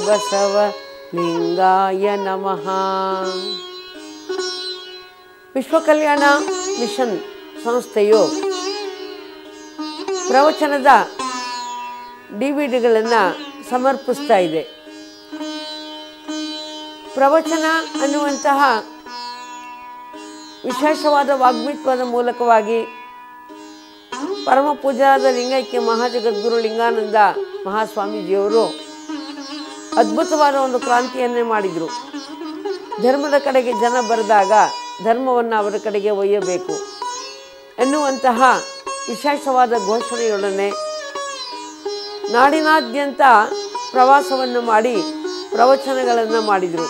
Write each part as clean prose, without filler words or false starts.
ಬಸವಲಿಂಗಾಯ ನಮಃ. ವಿಶ್ವಕಲ್ಯಾಣ ಮಿಷನ್ ಸಂಸ್ಥೆಯು ಪ್ರವಚನದ DVD-ಗಳನ್ನು ಸಮರ್ಪಿಸ್ತಾ ಇದೆ. ಪ್ರವಚನ ಅನ್ನುವಂತಹ ವಿಶೇಷವಾದ ವಾಗ್ಮಿತ್ವದ ಮೂಲಕವಾಗಿ ಪರಮ ಪೂಜ್ಯರಾದ ಲಿಂಗೈಕ್ಯ ಮಹಾಜಗದ್ಗುರು ಲಿಂಗಾನಂದ ಮಹಾಸ್ವಾಮೀಜಿಯವರು ಅದ್ಭುತವಾದ ಒಂದು ಕ್ರಾಂತಿಯನ್ನೇ ಮಾಡಿದರು. ಧರ್ಮದ ಕಡೆಗೆ ಜನ ಬರೆದಾಗ ಧರ್ಮವನ್ನು ಅವರ ಕಡೆಗೆ ಒಯ್ಯಬೇಕು ಎನ್ನುವಂತಹ ವಿಶೇಷವಾದ ಘೋಷಣೆಯೊಡನೆ ನಾಡಿನಾದ್ಯಂತ ಪ್ರವಾಸವನ್ನು ಮಾಡಿ ಪ್ರವಚನಗಳನ್ನು ಮಾಡಿದರು.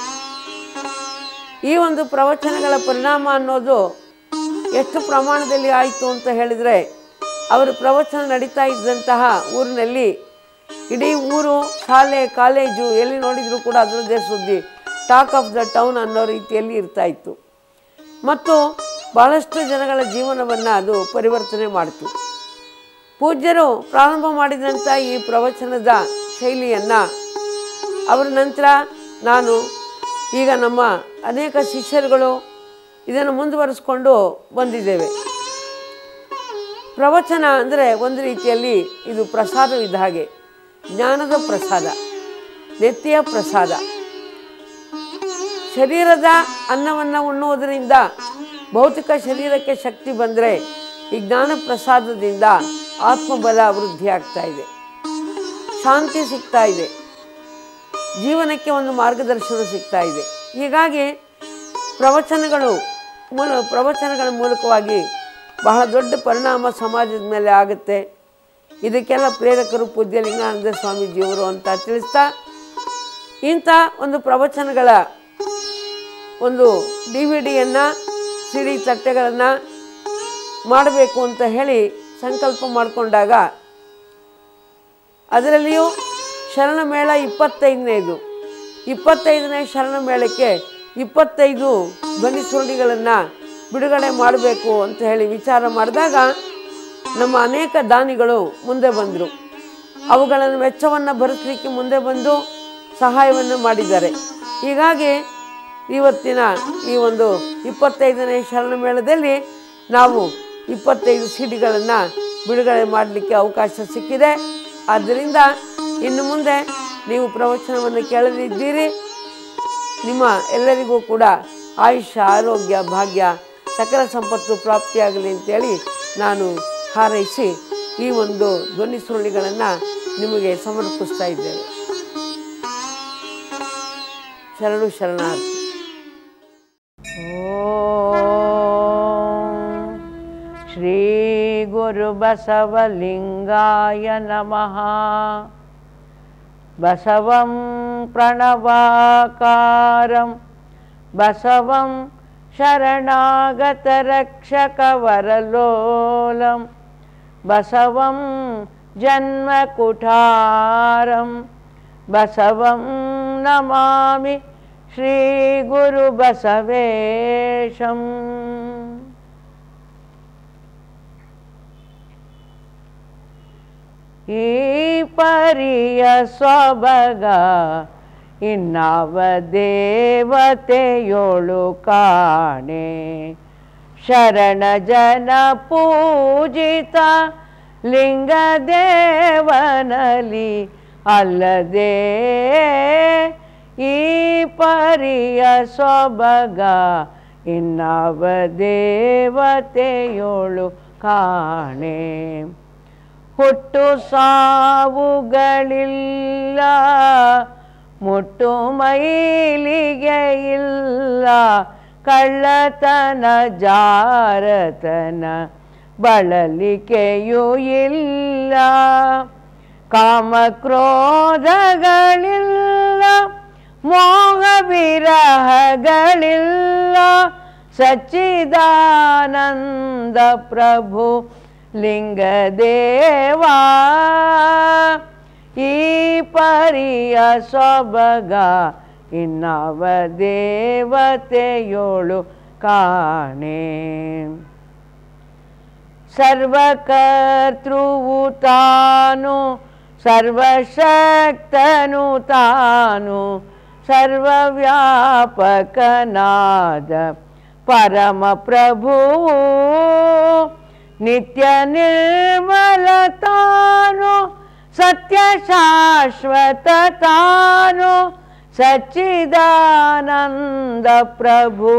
ಈ ಒಂದು ಪ್ರವಚನಗಳ ಪರಿಣಾಮ ಅನ್ನೋದು ಎಷ್ಟು ಪ್ರಮಾಣದಲ್ಲಿ ಆಯಿತು ಅಂತ ಹೇಳಿದರೆ, ಅವರು ಪ್ರವಚನ ನಡೀತಾ ಇದ್ದಂತಹ ಊರಿನಲ್ಲಿ ಇಡೀ ಊರು, ಶಾಲೆ, ಕಾಲೇಜು ಎಲ್ಲಿ ನೋಡಿದರೂ ಕೂಡ ಅದರದ್ದೇ ಸುದ್ದಿ, ಟಾಕ್ ಆಫ್ ದ ಟೌನ್ ಅನ್ನೋ ರೀತಿಯಲ್ಲಿ ಇರ್ತಾಯಿತ್ತು. ಮತ್ತು ಭಾಳಷ್ಟು ಜನಗಳ ಜೀವನವನ್ನು ಅದು ಪರಿವರ್ತನೆ ಮಾಡಿತು. ಪೂಜ್ಯರು ಪ್ರಾರಂಭ ಮಾಡಿದಂಥ ಈ ಪ್ರವಚನದ ಶೈಲಿಯನ್ನು ಅವರ ನಂತರ ನಾನು ಈಗ ನಮ್ಮ ಅನೇಕ ಶಿಷ್ಯರುಗಳು ಇದನ್ನು ಮುಂದುವರಿಸ್ಕೊಂಡು ಬಂದಿದ್ದೇವೆ. ಪ್ರವಚನ ಅಂದರೆ ಒಂದು ರೀತಿಯಲ್ಲಿ ಇದು ಪ್ರಸಾದವಿದ್ದ ಹಾಗೆ, ಜ್ಞಾನದ ಪ್ರಸಾದ, ನೆತ್ತಿಯ ಪ್ರಸಾದ. ಶರೀರದ ಅನ್ನವನ್ನು ಉಣ್ಣುವುದರಿಂದ ಭೌತಿಕ ಶರೀರಕ್ಕೆ ಶಕ್ತಿ ಬಂದರೆ, ಈ ಜ್ಞಾನ ಪ್ರಸಾದದಿಂದ ಆತ್ಮಬಲ ವೃದ್ಧಿ ಆಗ್ತಾ ಇದೆ, ಶಾಂತಿ ಸಿಗ್ತಾ ಇದೆ, ಜೀವನಕ್ಕೆ ಒಂದು ಮಾರ್ಗದರ್ಶನ ಸಿಗ್ತಾ ಇದೆ. ಹೀಗಾಗಿ ಪ್ರವಚನಗಳ ಮೂಲಕವಾಗಿ ಬಹಳ ದೊಡ್ಡ ಪರಿಣಾಮ ಸಮಾಜದ ಮೇಲೆ ಆಗುತ್ತೆ. ಇದಕ್ಕೆಲ್ಲ ಪ್ರೇರಕರು ಪೂಜ್ಯ ಲಿಂಗಾನಂದ ಸ್ವಾಮೀಜಿಯವರು ಅಂತ ತಿಳಿಸ್ತಾ, ಇಂಥ ಒಂದು ಪ್ರವಚನಗಳ ಒಂದು DVD-ಯನ್ನು, CD ತಟ್ಟೆಗಳನ್ನು ಮಾಡಬೇಕು ಅಂತ ಹೇಳಿ ಸಂಕಲ್ಪ ಮಾಡಿಕೊಂಡಾಗ, ಅದರಲ್ಲಿಯೂ ಶರಣಮೇಳ 25ನೇ ಶರಣಮೇಳಕ್ಕೆ 25 ಧ್ವನಿ ಸುರುಳಿಗಳನ್ನು ಬಿಡುಗಡೆ ಮಾಡಬೇಕು ಅಂತ ಹೇಳಿ ವಿಚಾರ ಮಾಡಿದಾಗ ನಮ್ಮ ಅನೇಕ ದಾನಿಗಳು ಮುಂದೆ ಬಂದರು. ಅವುಗಳನ್ನು ವೆಚ್ಚವನ್ನು ಭರಿಸಲಿಕ್ಕೆ ಮುಂದೆ ಬಂದು ಸಹಾಯವನ್ನು ಮಾಡಿದ್ದಾರೆ. ಹೀಗಾಗಿ ಇವತ್ತಿನ ಈ ಒಂದು 25ನೇ ಶರಣಮೇಳದಲ್ಲಿ ನಾವು 25 CD-ಗಳನ್ನು ಬಿಡುಗಡೆ ಮಾಡಲಿಕ್ಕೆ ಅವಕಾಶ ಸಿಕ್ಕಿದೆ. ಆದ್ದರಿಂದ ಇನ್ನು ಮುಂದೆ ನೀವು ಪ್ರವಚನವನ್ನು ಕೇಳಲಿದ್ದೀರಿ. ನಿಮ್ಮ ಎಲ್ಲರಿಗೂ ಕೂಡ ಆಯುಷ್ಯ, ಆರೋಗ್ಯ, ಭಾಗ್ಯ, ಸಕಲ ಸಂಪತ್ತು ಪ್ರಾಪ್ತಿಯಾಗಲಿ ಅಂತೇಳಿ ನಾನು ಹಾರೈಸಿ ಈ ಒಂದು ಧ್ವನಿ ಸುರುಳಿಗಳನ್ನು ನಿಮಗೆ ಸಮರ್ಪಿಸ್ತಾ ಇದ್ದೇವೆ. ಶರಣು ಶರಣಾರ್ಥಿ. ಓಂ ಶ್ರೀ ಗುರು ಬಸವಲಿಂಗಾಯ ನಮಃ. ಬಸವಂ ಪ್ರಣವಾಕಾರಂ ಬಸವಂ ಶರಣಾಗತರಕ್ಷಕವರಲೋಲಂ ಬಸವಂ ಜನ್ಮಕುಠಾರಂ ಬಸವಂ ನಮಾಮಿ ಶ್ರೀ ಗುರು ಬಸವೇಶಂ. ಈ ಪರಿಯ ಸೊಬಗ ಇನ್ನಾವ ದೇವತೆಯೋಳು ಕಾಣೆ, ಶರಣ ಜನ ಪೂಜಿತ ಲಿಂಗದೇವನಲಿ ಅಲ್ಲದೆ. ಈ ಪರಿಯ ಸೊಬಗ ಇನ್ನಾವ ದೇವತೆಯೋಳು ಕಾಣೆ, ಹುಟ್ಟು ಸಾವುಗಳಿಲ್ಲ ಮುಟ್ಟು ಮೈಲಿಗೆ ಇಲ್ಲ ಕಳ್ಳತನ ಜಾರತನ ಬಳಲಿಕೆಯೂ ಇಲ್ಲ ಕಾಮಕ್ರೋಧಗಳಿಲ್ಲ ಮೋಹ ವಿರಹಗಳಿಲ್ಲ ಸಚ್ಚಿದಾನಂದ ಪ್ರಭು ಲಿಂಗದೇವಾ ಈ ಪರಿಯ ಸೊಬಗ ಇನ್ನಾವ ದೇವತೆಯೋಳು ಕಾಣೆ ಸರ್ವಕರ್ತೃವು ತಾನು ಸರ್ವಶಕ್ತನು ತಾನು ಸರ್ವವ್ಯಾಪಕನಾದ ಪರಮ ಪ್ರಭುವು ನಿತ್ಯ ನಿರ್ಮಲ ತಾನು ಸತ್ಯ ಶಾಶ್ವತ ತಾನು ಸಚ್ಚಿದಾನಂದ ಪ್ರಭು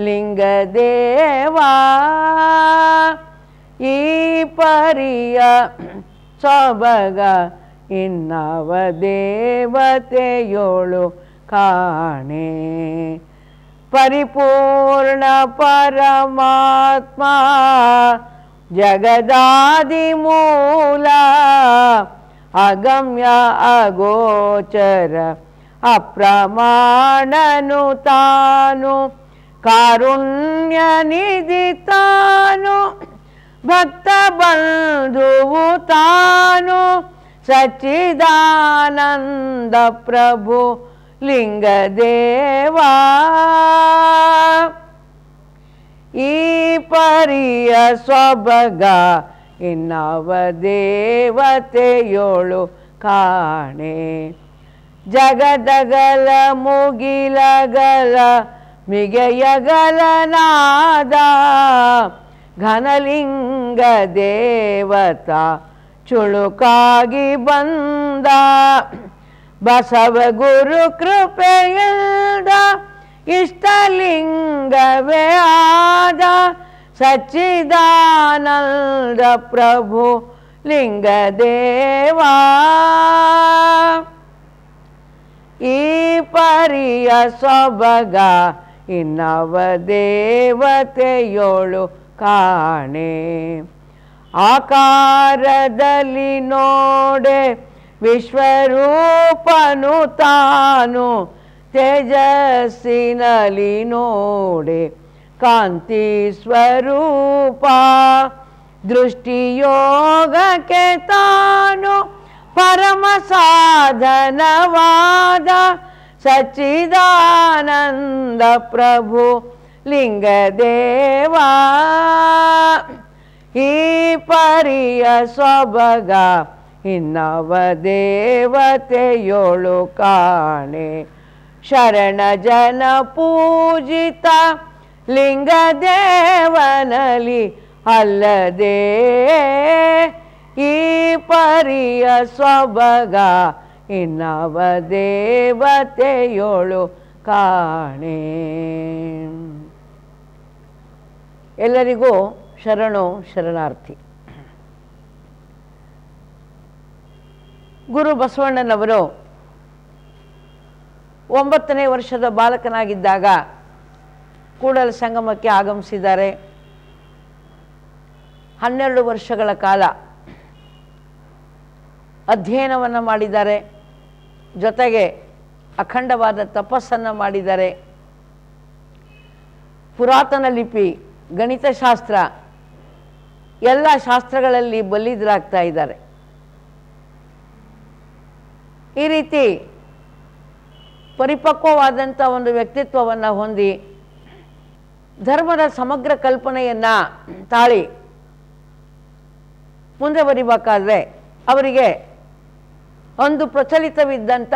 ಲಿಂಗದೇವಾ ಈ ಪರಿಯ ಸೊಬಗ ಇನ್ನಾವ ದೇವತೆಯೋಳು ಕಾಣೆ ಪರಿಪೂರ್ಣ ಪರಮಾತ್ಮ ಜಗದಾದಿ ಮೂಲ ಅಗಮ್ಯ ಅಗೋಚರ ಅಪ್ರಮಾಣನು ತಾನು ಕಾರುಣ್ಯ ನಿಧಿ ತಾನು ಭಕ್ತ ಬಂಧುವು ತಾನು ಸಚ್ಚಿದಾನಂದ ಪ್ರಭು ಲಿಂಗದೇವಾ ಈ ಪರಿಯ ಸೊಬಗ ಇನ್ನಾವ ದೇವತೆಯೋಳು ಕಾಣೆ ಜಗದಗಲ ಮುಗಿಲಗಲ ಮಿಗೆಯಗಲನಾದ ಘನಲಿಂಗ ದೇವತಾ ಚುಳುಕಾಗಿ ಬಂದ ಬಸವ ಗುರು ಕೃಪೆಯಿಂದ ಇಷ್ಟಲಿಂಗವೇ ಆದ ಸಚ್ಚಿದಾನಂದ ಪ್ರಭು ಲಿಂಗದೇವಾ ಈ ಪರಿಯ ಸೊಬಗ ಇನ್ನವ ದೇವತೆಯೋಳು ಕಾಣೆ ಆಕಾರದಲ್ಲಿ ನೋಡೆ ವಿಶ್ವರೂಪನು ತಾನು ತೇಜಸ್ಸಿನಲ್ಲಿ ನೋಡೆ ಕಾಂತಿ ಸ್ವರೂಪ ದೃಷ್ಟಿಯೋಗಕ್ಕೆ ತಾನು ಪರಮ ಸಾಧನವಾದ ಸಚ್ಚಿದಾನಂದ ಪ್ರಭು ಲಿಂಗದೇವಾ ಈ ಪರಿಯ ಸೊಬಗ ಇನ್ನವ ದೇವತೆಯೋಳು ಕಾಣೆ ಶರಣ ಜನ ಪೂಜಿತ ಲಿಂಗದೇವನಲಿ ಅಲ್ಲದೆ ಈ ಪರಿಯ ಸೊಬಗ ಇನ್ನವ ದೇವತೆಯೋಳು ಕಾಣೆ. ಎಲ್ಲರಿಗೂ ಶರಣು ಶರಣಾರ್ಥಿ. ಗುರು ಬಸವಣ್ಣನವರು 9ನೇ ವರ್ಷದ ಬಾಲಕನಾಗಿದ್ದಾಗ ಕೂಡಲ ಸಂಗಮಕ್ಕೆ ಆಗಮಿಸಿದ್ದಾರೆ. 12 ವರ್ಷಗಳ ಕಾಲ ಅಧ್ಯಯನವನ್ನು ಮಾಡಿದ್ದಾರೆ. ಜೊತೆಗೆ ಅಖಂಡವಾದ ತಪಸ್ಸನ್ನು ಮಾಡಿದ್ದಾರೆ. ಪುರಾತನ ಲಿಪಿ, ಗಣಿತಶಾಸ್ತ್ರ ಎಲ್ಲ ಶಾಸ್ತ್ರಗಳಲ್ಲಿ ಬಲ್ಲಿದರಾಗ್ತಾ ಇದ್ದಾರೆ. ಈ ರೀತಿ ಪರಿಪಕ್ವವಾದಂಥ ಒಂದು ವ್ಯಕ್ತಿತ್ವವನ್ನು ಹೊಂದಿ ಧರ್ಮದ ಸಮಗ್ರ ಕಲ್ಪನೆಯನ್ನು ತಾಳಿ ಮುಂದೆ ಬರಿಬೇಕಾದ್ರೆ ಅವರಿಗೆ ಒಂದು ಪ್ರಚಲಿತವಿದ್ದಂಥ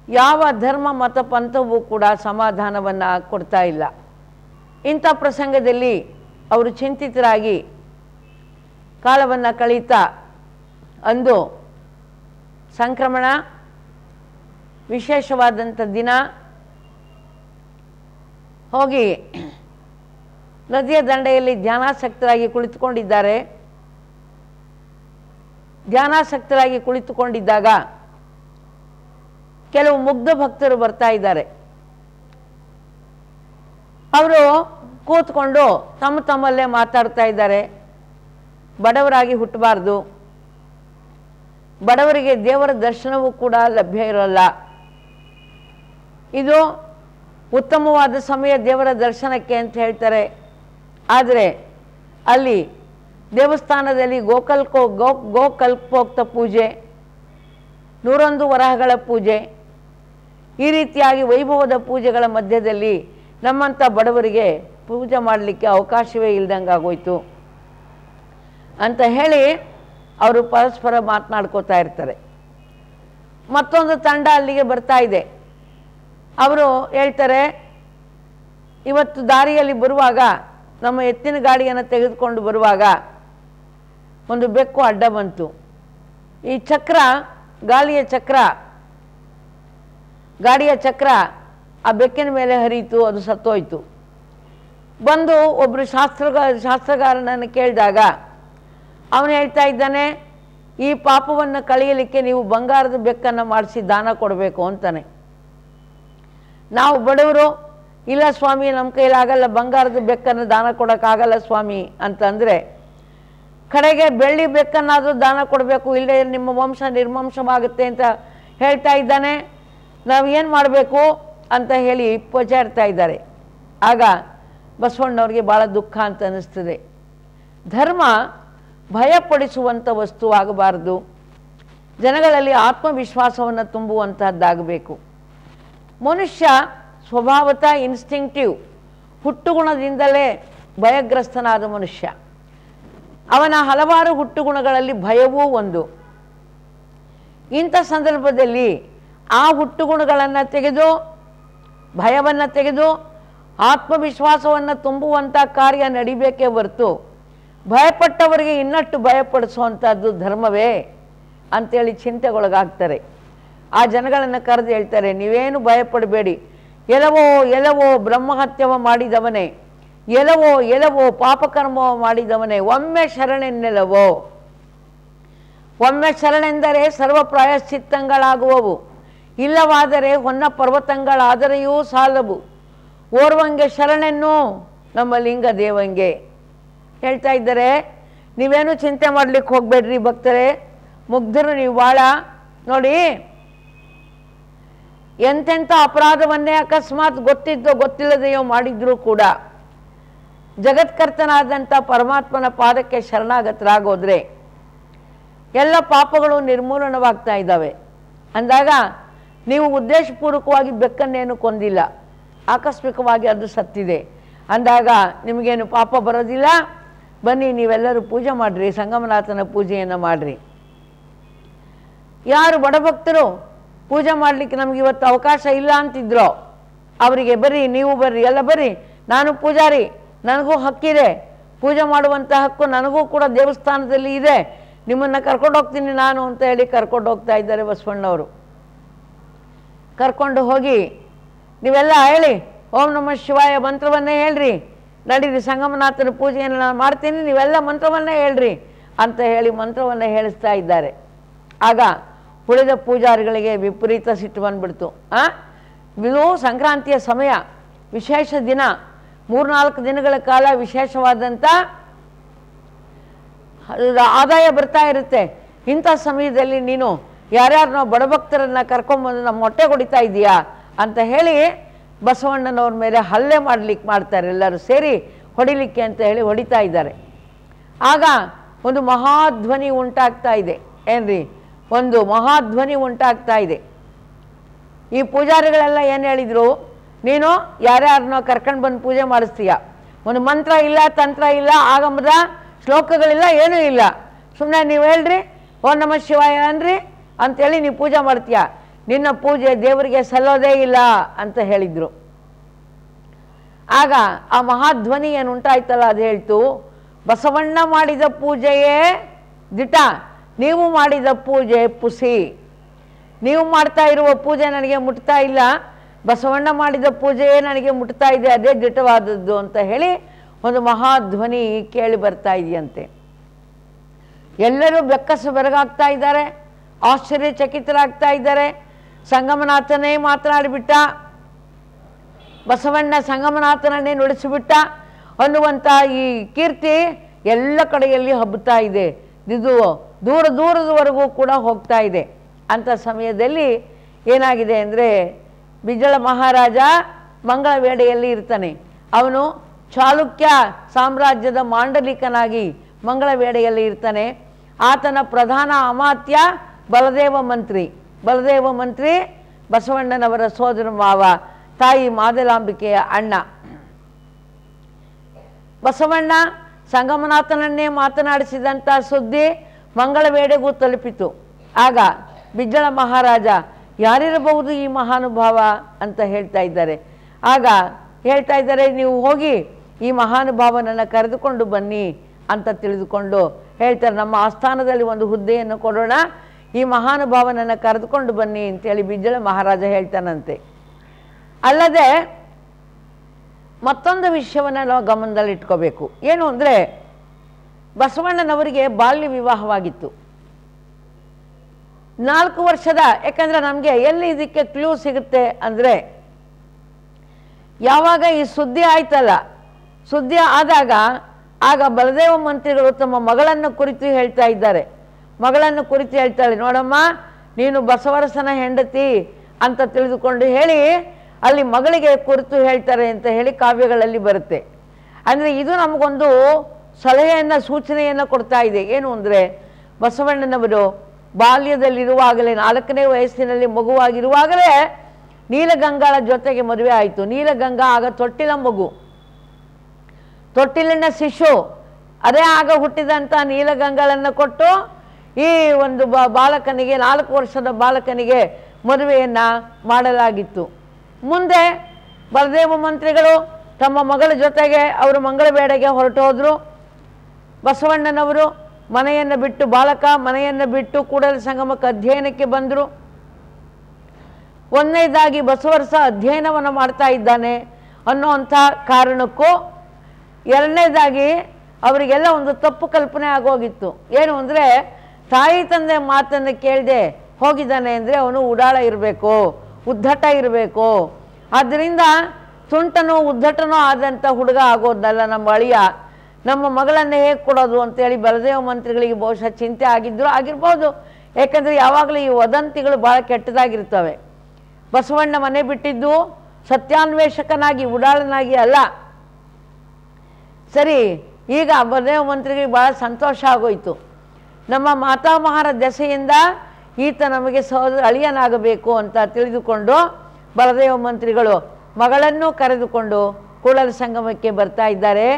ಯಾವ ಧರ್ಮ ಮತ ಪಂಥವೂ ಕೂಡ ಸಮಾಧಾನವನ್ನು ಕೊಡ್ತಾ ಇಲ್ಲ. ಇಂಥ ಪ್ರಸಂಗದಲ್ಲಿ ಅವರು ಚಿಂತಿತರಾಗಿ ಕಾಲವನ್ನು ಕಳೀತಾ ಅಂದು ಸಂಕ್ರಮಣ ವಿಶೇಷವಾದಂಥ ದಿನ ಹೋಗಿ ನದಿಯ ದಂಡೆಯಲ್ಲಿ ಧ್ಯಾನಾಸಕ್ತರಾಗಿ ಕುಳಿತುಕೊಂಡಿದ್ದಾರೆ. ಧ್ಯಾನಾಸಕ್ತರಾಗಿ ಕುಳಿತುಕೊಂಡಿದ್ದಾಗ ಕೆಲವು ಮುಗ್ಧ ಭಕ್ತರು ಬರ್ತಾ ಇದ್ದಾರೆ. ಅವರು ಕೂತ್ಕೊಂಡು ತಮ್ಮಲ್ಲೇ ಮಾತಾಡ್ತಾ ಇದ್ದಾರೆ. ಬಡವರಾಗಿ ಹುಟ್ಟಬಾರ್ದು, ಬಡವರಿಗೆ ದೇವರ ದರ್ಶನವೂ ಕೂಡ ಲಭ್ಯ ಇರೋಲ್ಲ, ಇದು ಉತ್ತಮವಾದ ಸಮಯ ದೇವರ ದರ್ಶನಕ್ಕೆ ಅಂತ ಹೇಳ್ತಾರೆ. ಆದರೆ ಅಲ್ಲಿ ದೇವಸ್ಥಾನದಲ್ಲಿ ಗೋಕಲ್ಪೋಕ್ತ ಪೂಜೆ, 101 ವರಹಗಳ ಪೂಜೆ, ಈ ರೀತಿಯಾಗಿ ವೈಭವದ ಪೂಜೆಗಳ ಮಧ್ಯದಲ್ಲಿ ನಮ್ಮಂಥ ಬಡವರಿಗೆ ಪೂಜೆ ಮಾಡಲಿಕ್ಕೆ ಅವಕಾಶವೇ ಇಲ್ದಂಗೆ ಆಗೋಯ್ತು ಅಂತ ಹೇಳಿ ಅವರು ಪರಸ್ಪರ ಮಾತನಾಡ್ಕೋತಾ ಇರ್ತಾರೆ. ಮತ್ತೊಂದು ತಂಡ ಅಲ್ಲಿಗೆ ಬರ್ತಾ ಇದೆ. ಅವರು ಹೇಳ್ತಾರೆ, ಇವತ್ತು ದಾರಿಯಲ್ಲಿ ಬರುವಾಗ, ನಮ್ಮ ಎತ್ತಿನ ಗಾಡಿಯನ್ನು ತೆಗೆದುಕೊಂಡು ಬರುವಾಗ ಒಂದು ಬೆಕ್ಕು ಅಡ್ಡ ಬಂತು. ಈ ಚಕ್ರ, ಗಾಡಿಯ ಚಕ್ರ ಆ ಬೆಕ್ಕಿನ ಮೇಲೆ ಹರಿಯಿತು, ಅದು ಸತ್ತೋಯ್ತು. ಬಂದು ಒಬ್ಬರು ಶಾಸ್ತ್ರಗಾರನನ್ನು ಕೇಳಿದಾಗ ಅವನು ಹೇಳ್ತಾ ಇದ್ದಾನೆ, ಈ ಪಾಪವನ್ನು ಕಳೆಯಲಿಕ್ಕೆ ನೀವು ಬಂಗಾರದ ಬೆಕ್ಕನ್ನು ಮಾಡಿಸಿ ದಾನ ಕೊಡಬೇಕು ಅಂತಾನೆ. ನಾವು ಬಡವರು, ಇಲ್ಲ ಸ್ವಾಮಿ ನಮ್ಮ ಕೈಲಾಗಲ್ಲ, ಬಂಗಾರದ ಬೆಕ್ಕನ್ನು ದಾನ ಕೊಡೋಕ್ಕಾಗಲ್ಲ ಸ್ವಾಮಿ ಅಂತಂದರೆ, ಕಡೆಗೆ ಬೆಳ್ಳಿ ಬೆಕ್ಕನ್ನಾದರೂ ದಾನ ಕೊಡಬೇಕು, ಇಲ್ಲದೆ ನಿಮ್ಮ ವಂಶ ನಿರ್ವಂಶವಾಗುತ್ತೆ ಅಂತ ಹೇಳ್ತಾ ಇದ್ದಾನೆ. ನಾವು ಏನು ಮಾಡಬೇಕು ಅಂತ ಹೇಳಿ ಪಚಾಡ್ತಾ ಇದ್ದಾರೆ. ಆಗ ಬಸವಣ್ಣವ್ರಿಗೆ ಭಾಳ ದುಃಖ ಅಂತ ಅನ್ನಿಸ್ತದೆ. ಧರ್ಮ ಭಯಪಡಿಸುವಂಥ ವಸ್ತುವಾಗಬಾರದು, ಜನಗಳಲ್ಲಿ ಆತ್ಮವಿಶ್ವಾಸವನ್ನು ತುಂಬುವಂಥದ್ದಾಗಬೇಕು. ಮನುಷ್ಯ ಸ್ವಭಾವತಃ ಇನ್ಸ್ಟಿಂಕ್ಟಿವ್, ಹುಟ್ಟುಗುಣದಿಂದಲೇ ಭಯಗ್ರಸ್ತನಾದ ಮನುಷ್ಯ. ಅವನ ಹಲವಾರು ಹುಟ್ಟುಗುಣಗಳಲ್ಲಿ ಭಯವೂ ಒಂದು. ಇಂಥ ಸಂದರ್ಭದಲ್ಲಿ ಆ ಹುಟ್ಟುಗುಣಗಳನ್ನು ತೆಗೆದು, ಭಯವನ್ನು ತೆಗೆದು ಆತ್ಮವಿಶ್ವಾಸವನ್ನು ತುಂಬುವಂಥ ಕಾರ್ಯ ನಡಿಬೇಕೇ ಹೊರತು ಭಯಪಟ್ಟವರಿಗೆ ಇನ್ನಷ್ಟು ಭಯಪಡಿಸುವಂಥದ್ದು ಧರ್ಮವೇ ಅಂಥೇಳಿ ಚಿಂತೆಗೊಳಗಾಗ್ತಾರೆ. ಆ ಜನಗಳನ್ನು ಕರೆದು ಹೇಳ್ತಾರೆ, ನೀವೇನು ಭಯಪಡಬೇಡಿ, ಎಲವೋ ಬ್ರಹ್ಮಹತ್ಯವ ಮಾಡಿದವನೇ, ಎಲವೋ ಪಾಪಕರ್ಮವ ಮಾಡಿದವನೇ, ಒಮ್ಮೆ ಶರಣೆನ್ನೆಲವೋ. ಒಮ್ಮೆ ಶರಣೆಂದರೆ ಸರ್ವ ಪ್ರಾಯಶ್ಚಿತ್ತಗಳಾಗುವವು, ಇಲ್ಲವಾದರೆ ಹೊನ್ನ ಪರ್ವತಗಳಾದರೆಯೂ ಸಾಲವು. ಓರ್ವಂಗೆ ಶರಣೆನ್ನು ನಮ್ಮ ಲಿಂಗ ದೇವಂಗೆ ಹೇಳ್ತಾ ಇದ್ದಾರೆ. ನೀವೇನು ಚಿಂತೆ ಮಾಡಲಿಕ್ಕೆ ಹೋಗಬೇಡ್ರಿ ಭಕ್ತರೇ, ಮುಗ್ಧರು ನೀವು ಭಾಳ. ನೋಡಿ, ಎಂತೆಂಥ ಅಪರಾಧವನ್ನೇ ಅಕಸ್ಮಾತ್ ಗೊತ್ತಿದ್ದೋ ಗೊತ್ತಿಲ್ಲದೆಯೋ ಮಾಡಿದ್ರೂ ಕೂಡ ಜಗತ್ಕರ್ತನಾದಂಥ ಪರಮಾತ್ಮನ ಪಾದಕ್ಕೆ ಶರಣಾಗತರಾಗೋದ್ರೆ ಎಲ್ಲ ಪಾಪಗಳು ನಿರ್ಮೂಲನವಾಗ್ತಾ ಇದ್ದಾವೆ. ಅಂದಾಗ ನೀವು ಉದ್ದೇಶಪೂರ್ವಕವಾಗಿ ಬೆಕ್ಕನ್ನೇನು ಕೊಂದಿಲ್ಲ, ಆಕಸ್ಮಿಕವಾಗಿ ಅದು ಸತ್ತಿದೆ ಅಂದಾಗ ನಿಮಗೇನು ಪಾಪ ಬರೋದಿಲ್ಲ. ಬನ್ನಿ ನೀವೆಲ್ಲರೂ ಪೂಜೆ ಮಾಡಿರಿ, ಸಂಗಮನಾಥನ ಪೂಜೆಯನ್ನು ಮಾಡಿರಿ. ಯಾರು ಬಡಭಕ್ತರು ಪೂಜೆ ಮಾಡಲಿಕ್ಕೆ ನಮಗೆ ಇವತ್ತು ಅವಕಾಶ ಇಲ್ಲ ಅಂತಿದ್ರೋ ಅವರಿಗೆ ಬರ್ರಿ, ನೀವು ಬರ್ರಿ, ಎಲ್ಲ ಬರ್ರಿ, ನಾನು ಪೂಜಾರಿ, ನನಗೂ ಹಕ್ಕಿದೆ, ಪೂಜೆ ಮಾಡುವಂಥ ಹಕ್ಕು ನನಗೂ ಕೂಡ ದೇವಸ್ಥಾನದಲ್ಲಿ ಇದೆ, ನಿಮ್ಮನ್ನು ಕರ್ಕೊಂಡು ಹೋಗ್ತೀನಿ ನಾನು ಅಂತ ಹೇಳಿ ಕರ್ಕೊಂಡು ಹೋಗ್ತಾ ಇದ್ದಾರೆ ಬಸವಣ್ಣವರು. ಕರ್ಕೊಂಡು ಹೋಗಿ ನೀವೆಲ್ಲ ಹೇಳಿ ಓಂ ನಮಃ ಶಿವಾಯ ಮಂತ್ರವನ್ನೇ ಹೇಳ್ರಿ, ನಡೀರಿ ಸಂಗಮನಾಥನ ಪೂಜೆಯನ್ನು ನಾನು ಮಾಡ್ತೀನಿ, ನೀವೆಲ್ಲ ಮಂತ್ರವನ್ನೇ ಹೇಳ್ರಿ ಅಂತ ಹೇಳಿ ಮಂತ್ರವನ್ನು ಹೇಳಿಸ್ತಾ ಇದ್ದಾರೆ. ಆಗ ಉಳಿದ ಪೂಜಾರಿಗಳಿಗೆ ವಿಪರೀತ ಸಿಟ್ಟು ಬಂದ್ಬಿಡ್ತು. ಇದು ಸಂಕ್ರಾಂತಿಯ ಸಮಯ, ವಿಶೇಷ ದಿನ, 3-4 ದಿನಗಳ ಕಾಲ ವಿಶೇಷವಾದಂಥ ಆದಾಯ ಬರ್ತಾ ಇರುತ್ತೆ. ಇಂಥ ಸಮಯದಲ್ಲಿ ನೀನು ಯಾರ್ಯಾರನ್ನೋ ಬಡಭಕ್ತರನ್ನು ಕರ್ಕೊಂಬಂದು ನಮ್ಮ ಹೊಟ್ಟೆ ಹೊಡಿತಾ ಇದೆಯಾ ಅಂತ ಹೇಳಿ ಬಸವಣ್ಣನವ್ರ ಮೇಲೆ ಹಲ್ಲೆ ಮಾಡ್ತಾರೆ. ಎಲ್ಲರೂ ಸೇರಿ ಹೊಡಿಲಿಕ್ಕೆ ಅಂತ ಹೇಳಿ ಹೊಡಿತಾ ಇದ್ದಾರೆ. ಆಗ ಒಂದು ಮಹಾಧ್ವನಿ ಉಂಟಾಗ್ತಾ ಇದೆ. ಏನ್ರಿ, ಒಂದು ಮಹಾಧ್ವನಿ ಉಂಟಾಗ್ತಾ ಇದೆ. ಈ ಪೂಜಾರಿಗಳೆಲ್ಲ ಏನು ಹೇಳಿದರು, ನೀನು ಯಾರ್ಯಾರನ್ನೋ ಕರ್ಕೊಂಡು ಬಂದು ಪೂಜೆ ಮಾಡಿಸ್ತೀಯ, ಒಂದು ಮಂತ್ರ ಇಲ್ಲ, ತಂತ್ರ ಇಲ್ಲ, ಆಗಮದ ಶ್ಲೋಕಗಳಿಲ್ಲ, ಏನೂ ಇಲ್ಲ, ಸುಮ್ಮನೆ ನೀವು ಹೇಳ್ರಿ ಓಂ ನಮಃ ಶಿವಾಯ ಅನ್ರಿ ಅಂಥೇಳಿ ನೀವು ಪೂಜೆ ಮಾಡ್ತೀಯ, ನಿನ್ನ ಪೂಜೆ ದೇವರಿಗೆ ಸಲ್ಲೋದೇ ಇಲ್ಲ ಅಂತ ಹೇಳಿದರು. ಆಗ ಆ ಮಹಾಧ್ವನಿ ಏನು ಉಂಟಾಯ್ತಲ್ಲ ಅದು ಹೇಳ್ತು, ಬಸವಣ್ಣ ಮಾಡಿದ ಪೂಜೆಯೇ ದಿಟ, ನೀವು ಮಾಡಿದ ಪೂಜೆ ಪುಸಿ, ನೀವು ಮಾಡ್ತಾ ಇರುವ ಪೂಜೆ ನನಗೆ ಮುಟ್ತಾ ಇಲ್ಲ, ಬಸವಣ್ಣ ಮಾಡಿದ ಪೂಜೆಯೇ ನನಗೆ ಮುಟ್ತಾ ಇದೆ, ಅದೇ ದಿಟವಾದದ್ದು ಅಂತ ಹೇಳಿ ಒಂದು ಮಹಾಧ್ವನಿ ಕೇಳಿ ಬರ್ತಾ ಇದೆಯಂತೆ. ಎಲ್ಲರೂ ಬೆಕ್ಕಸ ಬೆರಗಾಗ್ತಾ ಇದ್ದಾರೆ, ಆಶ್ಚರ್ಯಚಕಿತರಾಗ್ತಾ ಇದ್ದಾರೆ. ಸಂಗಮನಾಥನೇ ಮಾತನಾಡಿಬಿಟ್ಟ, ಬಸವಣ್ಣ ಸಂಗಮನಾಥನನ್ನೇ ನುಡಿಸಿಬಿಟ್ಟ ಅನ್ನುವಂಥ ಈ ಕೀರ್ತಿ ಎಲ್ಲ ಕಡೆಯಲ್ಲಿ ಹಬ್ಬುತ್ತಾ ಇದೆ. ಇದು ದೂರ ದೂರದವರೆಗೂ ಕೂಡ ಹೋಗ್ತಾ ಇದೆ. ಅಂಥ ಸಮಯದಲ್ಲಿ ಏನಾಗಿದೆ ಅಂದರೆ, ಬಿಜ್ಜಳ ಮಹಾರಾಜ ಮಂಗಳವೇಡೆಯಲ್ಲಿ ಇರ್ತಾನೆ. ಅವನು ಚಾಲುಕ್ಯ ಸಾಮ್ರಾಜ್ಯದ ಮಾಂಡಲಿಕನಾಗಿ ಮಂಗಳವೇಡೆಯಲ್ಲಿ ಇರ್ತಾನೆ. ಆತನ ಪ್ರಧಾನ ಅಮಾತ್ಯ ಬಲದೇವ ಮಂತ್ರಿ. ಬಲದೇವ ಮಂತ್ರಿ ಬಸವಣ್ಣನವರ ಸೋದರ ಮಾವ, ತಾಯಿ ಮಾದಲಾಂಬಿಕೆಯ ಅಣ್ಣ. ಬಸವಣ್ಣ ಸಂಗಮನಾಥನನ್ನೇ ಮಾತನಾಡಿಸಿದಂಥ ಸುದ್ದಿ ಮಂಗಳವೇಡೆಗೂ ತಲುಪಿತು. ಆಗ ಬಿಜ್ಜಳ ಮಹಾರಾಜ ಯಾರಿರಬಹುದು ಈ ಮಹಾನುಭಾವ ಅಂತ ಹೇಳ್ತಾ ಇದ್ದಾರೆ. ಆಗ ಹೇಳ್ತಾ ಇದ್ದಾರೆ, ನೀವು ಹೋಗಿ ಈ ಮಹಾನುಭಾವನನ್ನು ಕರೆದುಕೊಂಡು ಬನ್ನಿ ಅಂತ ತಿಳಿದುಕೊಂಡು ಹೇಳ್ತಾರೆ, ನಮ್ಮ ಆಸ್ಥಾನದಲ್ಲಿ ಒಂದು ಹುದ್ದೆಯನ್ನು ಕೊಡೋಣ, ಈ ಮಹಾನುಭಾವನನ್ನು ಕರೆದುಕೊಂಡು ಬನ್ನಿ ಅಂತೇಳಿ ಬಿಜ್ಜಳ ಮಹಾರಾಜ ಹೇಳ್ತಾನಂತೆ. ಅಲ್ಲದೆ ಮತ್ತೊಂದು ವಿಷಯವನ್ನು ನಾವು ಗಮನದಲ್ಲಿಟ್ಕೋಬೇಕು. ಏನು ಅಂದರೆ, ಬಸವಣ್ಣನವರಿಗೆ ಬಾಲ್ಯ ವಿವಾಹವಾಗಿತ್ತು. 4 ವರ್ಷದ, ಯಾಕಂದರೆ ನಮಗೆ ಎಲ್ಲಿ ಇದಕ್ಕೆ ಕ್ಲೂ ಸಿಗುತ್ತೆ ಅಂದರೆ, ಯಾವಾಗ ಈ ಸುದ್ದಿ ಆಯ್ತಲ್ಲ, ಸುದ್ದಿ ಆದಾಗ ಆಗ ಬಲದೇವ ಮಂತ್ರಿಗಳು ತಮ್ಮ ಮಗಳನ್ನು ಕುರಿತು ಹೇಳ್ತಾ ಇದ್ದಾರೆ. ಮಗಳನ್ನು ಕುರಿತು ಹೇಳ್ತಾಳೆ, ನೋಡಮ್ಮ ನೀನು ಬಸವರಸನ ಹೆಂಡತಿ ಅಂತ ತಿಳಿದುಕೊಂಡು ಹೇಳಿ ಅಲ್ಲಿ ಮಗಳಿಗೆ ಕುರಿತು ಹೇಳ್ತಾರೆ ಅಂತ ಹೇಳಿ ಕಾವ್ಯಗಳಲ್ಲಿ ಬರುತ್ತೆ. ಅಂದರೆ ಇದು ನಮಗೊಂದು ಸಲಹೆಯನ್ನು ಸೂಚನೆಯನ್ನು ಕೊಡ್ತಾ ಇದೆ. ಏನು ಅಂದರೆ, ಬಸವಣ್ಣನವರು ಬಾಲ್ಯದಲ್ಲಿರುವಾಗಲೇ 4ನೇ ವಯಸ್ಸಿನಲ್ಲಿ ಮಗುವಾಗಿರುವಾಗಲೇ ನೀಲಗಂಗಾಳ ಜೊತೆಗೆ ಮದುವೆ ಆಯಿತು. ನೀಲಗಂಗಾ ಆಗ ತೊಟ್ಟಿಲ ಮಗು, ತೊಟ್ಟಿಲಿನ ಶಿಶು. ಅದೇ ಆಗ ಹುಟ್ಟಿದಂಥ ನೀಲಗಂಗಾಳನ್ನು ಕೊಟ್ಟು ಈ ಒಂದು ಬಾಲಕನಿಗೆ, 4 ವರ್ಷದ ಬಾಲಕನಿಗೆ ಮದುವೆಯನ್ನು ಮಾಡಲಾಗಿತ್ತು. ಮುಂದೆ ಬಲದೇವ ಮಂತ್ರಿಗಳು ತಮ್ಮ ಮಗಳ ಜೊತೆಗೆ ಅವರು ಮಂಗಳವೇಡೆಗೆ ಹೊರಟು ಹೋದರು. ಬಸವಣ್ಣನವರು ಮನೆಯನ್ನು ಬಿಟ್ಟು, ಬಾಲಕ ಮನೆಯನ್ನು ಬಿಟ್ಟು ಕೂಡಲ ಸಂಗಮಕ್ಕೆ ಅಧ್ಯಯನಕ್ಕೆ ಬಂದರು. ಒಂದನೇದಾಗಿ ಬಸವರಸ ಅಧ್ಯಯನವನ್ನು ಮಾಡ್ತಾ ಇದ್ದಾನೆ ಅನ್ನೋವಂಥ ಕಾರಣಕ್ಕೂ, ಎರಡನೇದಾಗಿ ಅವರಿಗೆಲ್ಲ ಒಂದು ತಪ್ಪು ಕಲ್ಪನೆ ಆಗೋಗಿತ್ತು. ಏನು ಅಂದರೆ, ತಾಯಿ ತಂದೆ ಮಾತನ್ನು ಕೇಳದೆ ಹೋಗಿದ್ದಾನೆ ಅಂದರೆ ಅವನು ಉಡಾಳ ಇರಬೇಕು, ಉದ್ದಟ ಇರಬೇಕು. ಆದ್ದರಿಂದ ತುಂಟನೋ ಉದ್ದಟನೋ ಆದಂಥ ಹುಡುಗ ಆಗೋದಲ್ಲ ನಮ್ಮ ಅಳಿಯ, ನಮ್ಮ ಮಗಳನ್ನು ಹೇಗೆ ಕೊಡೋದು ಅಂತೇಳಿ ಬಲದೇವ ಮಂತ್ರಿಗಳಿಗೆ ಬಹುಶಃ ಚಿಂತೆ ಆಗಿರ್ಬೋದು. ಯಾಕಂದರೆ ಯಾವಾಗಲೂ ಈ ವದಂತಿಗಳು ಭಾಳ ಕೆಟ್ಟದಾಗಿರ್ತವೆ. ಬಸವಣ್ಣ ಮನೆ ಬಿಟ್ಟಿದ್ದು ಸತ್ಯಾನ್ವೇಷಕನಾಗಿ, ಉಡಾಳನಾಗಿ ಅಲ್ಲ. ಸರಿ, ಈಗ ಬಲದೇವ ಮಂತ್ರಿಗಳಿಗೆ ಭಾಳ ಸಂತೋಷ ಆಗೋಯಿತು. ನಮ್ಮ ಮಾತಾಮಹರ ದೆಸೆಯಿಂದ ಈತ ನಮಗೆ ಅಳಿಯನಾಗಬೇಕು ಅಂತ ತಿಳಿದುಕೊಂಡು ಬಲದೇವ ಮಂತ್ರಿಗಳು ಮಗಳನ್ನು ಕರೆದುಕೊಂಡು ಕೂಡಲ ಸಂಗಮಕ್ಕೆ ಬರ್ತಾ ಇದ್ದಾರೆ.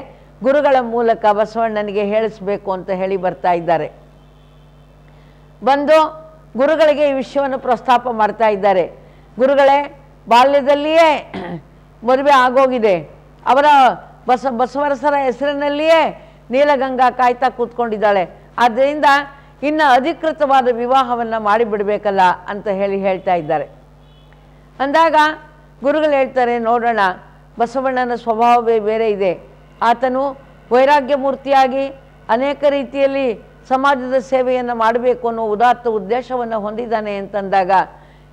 ಗುರುಗಳ ಮೂಲಕ ಬಸವಣ್ಣನಿಗೆ ಹೇಳಿಸ್ಬೇಕು ಅಂತ ಹೇಳಿ ಬರ್ತಾ ಇದ್ದಾರೆ. ಬಂದು ಗುರುಗಳಿಗೆ ಈ ವಿಷಯವನ್ನು ಪ್ರಸ್ತಾಪ ಮಾಡ್ತಾ ಇದ್ದಾರೆ. ಗುರುಗಳೇ, ಬಾಲ್ಯದಲ್ಲಿಯೇ ಮದುವೆ ಆಗೋಗಿದೆ, ಅವರ ಬಸವರಸರ ಹೆಸರಿನಲ್ಲಿಯೇ ನೀಲಗಂಗಾ ಕಾಯ್ತಾ ಕೂತ್ಕೊಂಡಿದ್ದಾಳೆ, ಆದ್ದರಿಂದ ಇನ್ನು ಅಧಿಕೃತವಾದ ವಿವಾಹವನ್ನು ಮಾಡಿಬಿಡಬೇಕಲ್ಲ ಅಂತ ಹೇಳ್ತಾ ಇದ್ದಾರೆ. ಅಂದಾಗ ಗುರುಗಳು ಹೇಳ್ತಾರೆ, ನೋಡೋಣ, ಬಸವಣ್ಣನ ಸ್ವಭಾವವೇ ಬೇರೆ ಇದೆ. ಆತನು ವೈರಾಗ್ಯ ಮೂರ್ತಿಯಾಗಿ ಅನೇಕ ರೀತಿಯಲ್ಲಿ ಸಮಾಜದ ಸೇವೆಯನ್ನು ಮಾಡಬೇಕು ಅನ್ನೋ ಉದಾತ್ತ ಉದ್ದೇಶವನ್ನು ಹೊಂದಿದ್ದಾನೆ ಅಂತಂದಾಗ